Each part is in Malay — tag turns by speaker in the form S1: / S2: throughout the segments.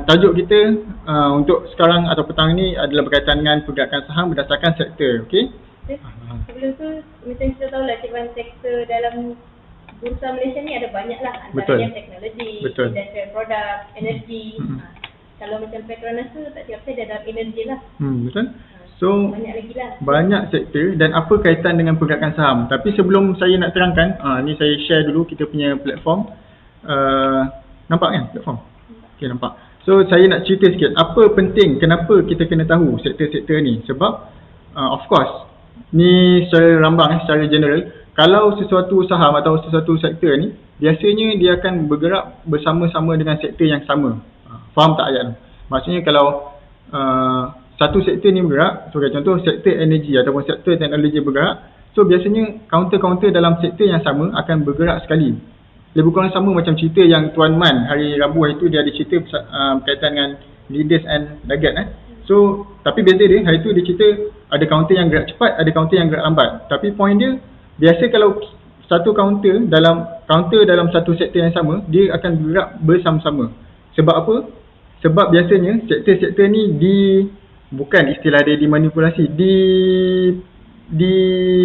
S1: tajuk kita untuk sekarang atau petang ni adalah berkaitan dengan pergerakan saham berdasarkan sektor. Okey.
S2: Sebelum tu, macam kita tahu lah ceban sektor dalam bursa Malaysia ni ada banyak lah. Antaranya teknologi, industrial product, energi. Kalau macam Petronas tu tak silap saya dia dalam energi lah.
S1: Betul. So
S2: banyak lagi lah.
S1: Banyak sektor dan apa kaitan dengan pergerakan saham. Tapi sebelum saya nak terangkan, ni saya share dulu kita punya platform. Nampak kan platform? Okey, nampak. So saya nak cerita sikit apa penting, kenapa kita kena tahu sektor-sektor ni. Sebab of course ni secara rambang, secara general, kalau sesuatu saham atau sesuatu sektor ni biasanya dia akan bergerak bersama-sama dengan sektor yang sama. Faham tak ayat tu? Maksudnya kalau satu sektor ni bergerak, sebagai contoh sektor energi ataupun sektor teknologi bergerak, so biasanya counter-counter dalam sektor yang sama akan bergerak sekali. Lebih kurang sama macam cerita yang Tuan Man hari Rabu hari tu dia ada cerita berkaitan dengan leaders and laggard. So tapi beza dia, hari tu dia cerita ada counter yang gerak cepat, ada counter yang gerak lambat. Tapi point dia, biasa kalau satu counter dalam satu sektor yang sama, dia akan bergerak bersama-sama. Sebab apa? Sebab biasanya sektor-sektor ni bukan istilah dia dimanipulasi,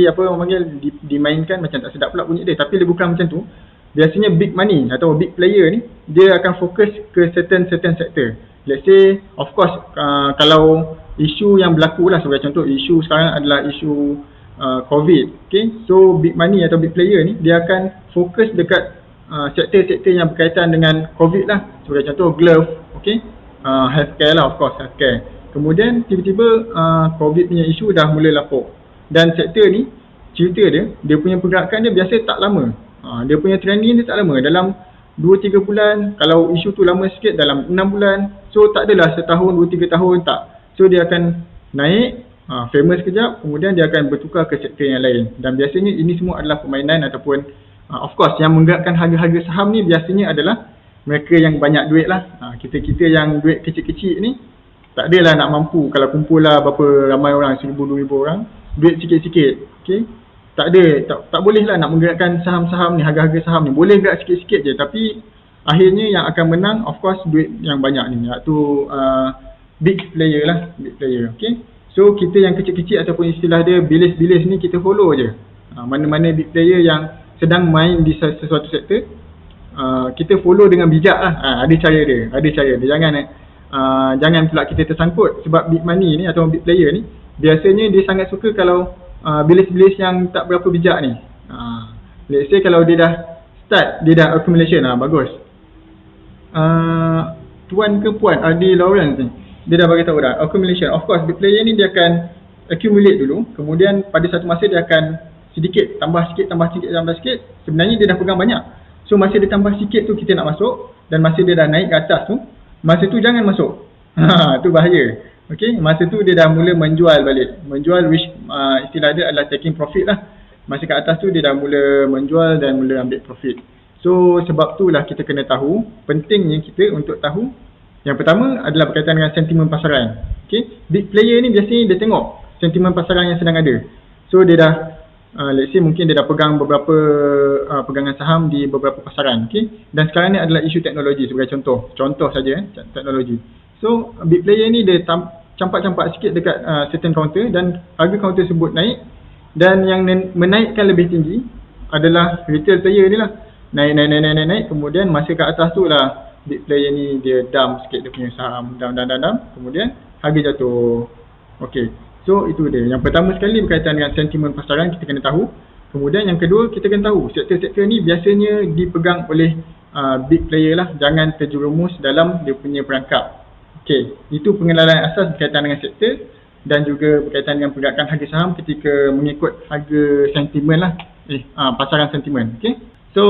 S1: apa orang panggil, dimainkan, macam tak sedap pula bunyi dia, tapi lebih kurang macam tu. Biasanya big money atau big player ni dia akan fokus ke certain sector. Let's say of course kalau isu yang berlaku lah, sebagai contoh isu sekarang adalah isu COVID. Okay, so big money atau big player ni dia akan fokus dekat sektor-sektor yang berkaitan dengan COVID lah. Sebagai contoh glove, okay, healthcare lah, of course healthcare. Kemudian tiba-tiba COVID punya isu dah mula lapuk. Dan sektor ni, cerita dia punya pergerakan dia biasa tak lama. Dia punya trending dia tak lama, dalam 2-3 bulan. Kalau isu tu lama sikit dalam 6 bulan. So tak adalah setahun, 2-3 tahun, tak. So dia akan naik, famous kejap, kemudian dia akan bertukar ke sektor yang lain. Dan biasanya ini semua adalah permainan ataupun of course yang menggerakkan harga-harga saham ni biasanya adalah mereka yang banyak duit lah. Kita yang duit kecil-kecil ni tak adalah nak mampu. Kalau kumpul lah berapa ramai orang, 1,000-2,000 orang, duit sikit-sikit, okay, tak ada, tak boleh lah nak menggerakkan saham-saham ni, harga-harga saham ni. Boleh gerak sikit-sikit je, tapi akhirnya yang akan menang of course duit yang banyak ni, iaitu big player lah, big player. Okay, so kita yang kecil-kecil ataupun istilah dia bilis-bilis ni, kita follow je mana-mana big player yang sedang main di sesuatu sektor. Kita follow dengan bijak lah. Ada cara dia. Jangan pula kita tersangkut. Sebab big money ni atau big player ni biasanya dia sangat suka kalau bilis-bilis yang tak berapa bijak ni. Let's say kalau dia dah start, dia dah accumulation, bagus. Tuan ke puan, Adi Lawrence ni, dia dah bagi tahu dah, accumulation. Of course, big player ni dia akan accumulate dulu. Kemudian pada satu masa dia akan sedikit, tambah sikit. Sebenarnya dia dah pegang banyak. So masa dia tambah sikit tu kita nak masuk. Dan masa dia dah naik ke atas tu, masa tu jangan masuk. Tu bahaya. Okay, masa tu dia dah mula menjual balik. Menjual which istilah dia adalah taking profit lah. Masa ke atas tu dia dah mula menjual dan mula ambil profit. So sebab tu lah kita kena tahu, pentingnya kita untuk tahu. Yang pertama adalah berkaitan dengan sentimen pasaran. Okay, big player ni biasanya dia tengok sentimen pasaran yang sedang ada. So dia dah let's say mungkin dia dah pegang beberapa pegangan saham di beberapa pasaran. Okay, dan sekarang ni adalah isu teknologi sebagai contoh saja, teknologi. So big player ni dia campak-campak sikit dekat certain counter dan harga counter tersebut naik. Dan yang menaikkan lebih tinggi adalah retail player ni lah. Naik. Kemudian masa kat atas tu lah big player ni dia dump sikit dia punya saham. Dump. Kemudian harga jatuh. Okay, so itu dia. Yang pertama sekali berkaitan dengan sentimen pasaran, kita kena tahu. Kemudian yang kedua, kita kena tahu sektor-sektor ni biasanya dipegang oleh big player lah. Jangan terjerumus dalam dia punya perangkap. Okay, itu pengenalan asas berkaitan dengan sektor dan juga berkaitan dengan pergerakan harga saham ketika mengikut harga sentimen lah, pasaran sentimen. Okay, so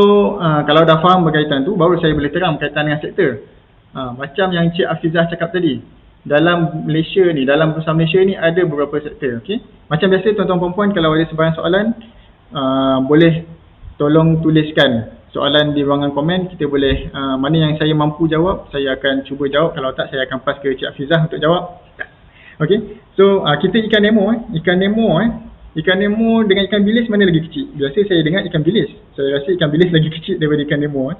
S1: kalau dah faham berkaitan tu, baru saya boleh terang berkaitan dengan sektor. Macam yang Cik Afizah cakap tadi, dalam Malaysia ni, dalam bursa Malaysia ni ada beberapa sektor. Okay, macam biasa tuan-tuan perempuan, kalau ada sebarang soalan, boleh tolong tuliskan soalan di ruangan komen. Kita boleh, mana yang saya mampu jawab, saya akan cuba jawab. Kalau tak, saya akan pass ke Cik Afizah untuk jawab. Okay, so kita ikan nemo Ikan nemo dengan ikan bilis mana lagi kecil? Biasa saya dengar ikan bilis. Saya rasa ikan bilis lagi kecil daripada ikan nemo.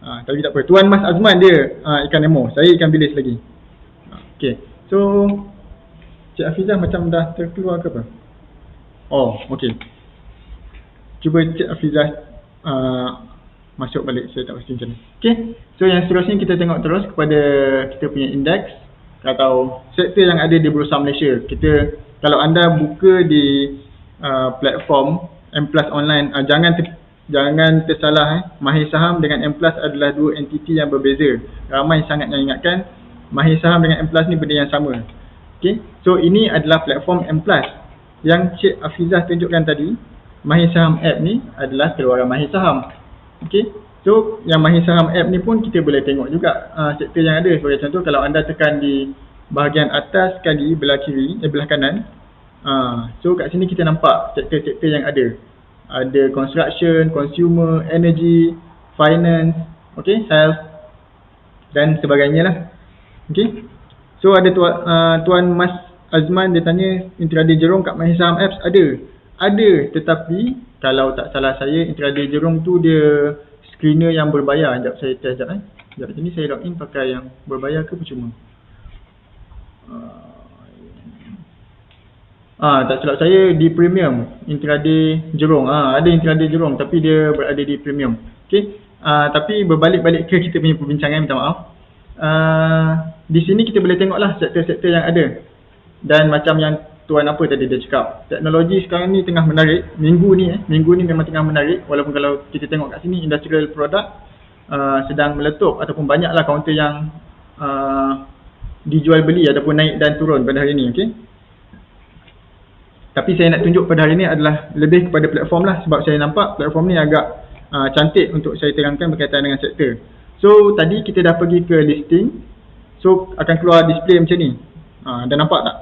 S1: Tapi tak apa. Tuan Mas Azman dia ikan nemo. Saya ikan bilis lagi. Okay. So Cik Hafizah macam dah terkeluar ke apa? Oh, okay. Cuba Cik Hafizah masuk balik. Saya tak pasti macam mana. Okay. So yang seterusnya kita tengok terus kepada kita punya indeks atau sektor yang ada di Bursa Malaysia. Kalau anda buka di platform M+ Online, jangan tersalah. Mahir Saham dengan M+ adalah dua entiti yang berbeza. Ramai sangat yang ingatkan Mahir Saham dengan M+ ni benda yang sama. Okay. So ini adalah platform M+. Yang Cik Hafizah tunjukkan tadi, Mahir Saham app ni adalah keluaran Mahir Saham. Okay. So yang Mahir Saham app ni pun kita boleh tengok juga sektor yang ada. Sebagai contoh, kalau anda tekan di bahagian atas sekali belah kiri, belah kanan, so kat sini kita nampak sektor-sektor yang ada. Ada construction, consumer, energy, finance, okay, health dan sebagainya lah. Okay. So ada Tuan Mas Azman dia tanya intraday Jurong kat Mahir Saham apps ada. Ada, tetapi kalau tak salah saya intraday Jurong tu dia screener yang berbayar. Sekejap saya test sekejap. Sekejap sini saya login pakai yang berbayar ke percuma. Tak silap saya di premium intraday Jurong. Ada intraday Jurong tapi dia berada di premium. Okey. Tapi berbalik-balik ke kita punya perbincangan, minta maaf. Di sini kita boleh tengoklah sektor-sektor yang ada. Dan macam yang tuan apa tadi dia cakap, teknologi sekarang ni tengah menarik. Minggu ni memang tengah menarik. Walaupun kalau kita tengok kat sini industrial product sedang meletup ataupun banyaklah kaunter yang dijual beli ataupun naik dan turun pada hari ini. Okey. Tapi saya nak tunjuk pada hari ini adalah lebih kepada platform lah, sebab saya nampak platform ni agak cantik untuk saya terangkan berkaitan dengan sektor. So tadi kita dah pergi ke listing. So akan keluar display macam ni. Dah nampak tak?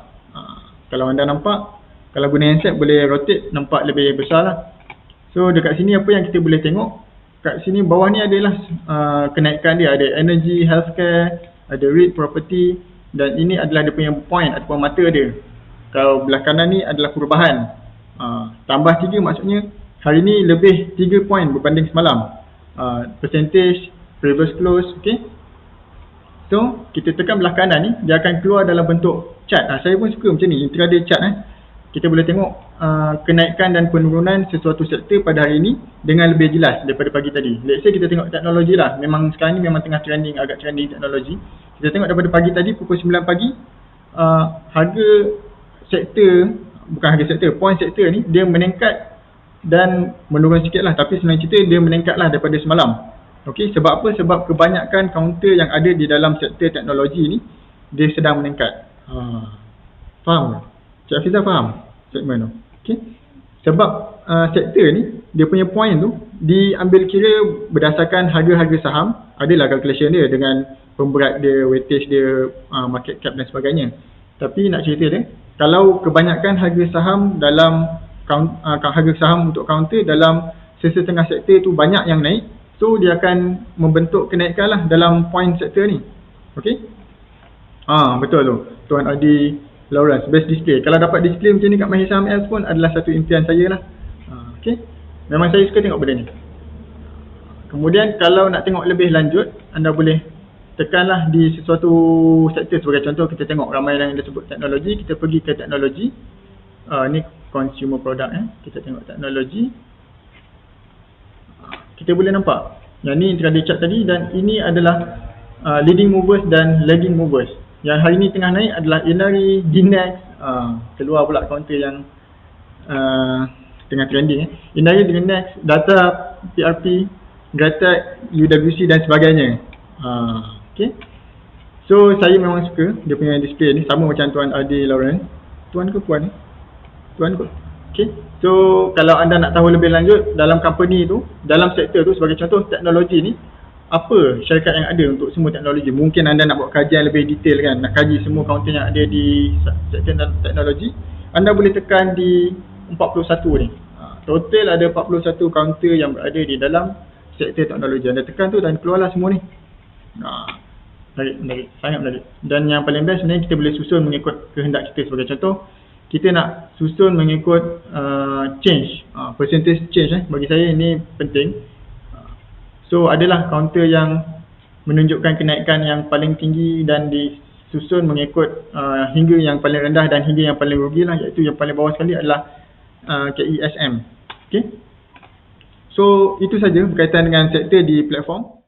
S1: Kalau anda nampak, kalau guna handset boleh rotate, nampak lebih besar lah. So dekat sini apa yang kita boleh tengok, kat sini bawah ni adalah kenaikan dia. Ada energy, healthcare, ada REIT, property, dan ini adalah dia punya point ataupun mata dia. Kalau belah kanan ni adalah perubahan. Tambah 3 maksudnya hari ni lebih 3 poin berbanding semalam. Percentage, previous close, okay. So kita tekan belah kanan ni, dia akan keluar dalam bentuk chart. Saya pun suka macam ni, intraday chart. Kita boleh tengok kenaikan dan penurunan sesuatu sektor pada hari ini dengan lebih jelas daripada pagi tadi. Let's say kita tengok teknologi lah. Memang sekarang ni memang tengah trending, agak trending teknologi. Kita tengok daripada pagi tadi pukul 9 pagi, harga sektor, bukan harga sektor, point sektor ni dia meningkat dan menurun sikit lah. Tapi sebenarnya cerita dia meningkat lah daripada semalam. Okey, sebab apa? Sebab kebanyakan kaunter yang ada di dalam sektor teknologi ni dia sedang meningkat. Faham tak? Cik Hafizah faham segmen tu? Okey. Sebab sektor ni dia punya point tu diambil kira berdasarkan harga-harga saham. Adalah calculation dia dengan pemberat dia, weightage dia, market cap dan sebagainya. Tapi nak cerita dia, kalau kebanyakan harga saham dalam harga saham untuk kaunter dalam sesetengah sektor tu banyak yang naik, so dia akan membentuk kenaikan lah dalam point sektor ni. Okey? Betul tu. Tuan Adi Lawrence, best display. Kalau dapat display macam ni kat Mahir Saham Apps pun adalah satu impian saya lah. Okey? Memang saya suka tengok benda ni. Kemudian kalau nak tengok lebih lanjut, anda boleh tekanlah di sesuatu sektor. Sebagai contoh kita tengok ramai yang disebut teknologi, kita pergi ke teknologi. Ni consumer product. Kita tengok teknologi. Kita boleh nampak yang ni intraday chart tadi, dan ini adalah leading movers dan lagging movers. Yang hari ni tengah naik adalah Inari, Dinex, keluar pula kaunter yang tengah trending. Inari, Dinex, Data, PRP, Gratek, UWC dan sebagainya. Okay. So saya memang suka dia punya display ni, sama macam Tuan Adi Lawrence. Tuan ke puan? Tuan ke? Okay. So kalau anda nak tahu lebih lanjut dalam company tu, dalam sektor tu, sebagai contoh teknologi ni, apa syarikat yang ada untuk semua teknologi. Mungkin anda nak buat kajian lebih detail kan, nak kaji semua kaunter yang ada di sektor teknologi, anda boleh tekan di 41 ni. Total ada 41 kaunter yang berada di dalam sektor teknologi. Anda tekan tu dan keluarlah semua ni. Menarik, sangat menarik. Dan yang paling best sebenarnya kita boleh susun mengikut kehendak kita. Sebagai contoh, kita nak susun mengikut change, percentage change. Bagi saya ini penting. So adalah kaunter yang menunjukkan kenaikan yang paling tinggi dan disusun mengikut hingga yang paling rendah dan hingga yang paling rugi lah, iaitu yang paling bawah sekali adalah KESM. Okay. So itu saja berkaitan dengan sektor di platform.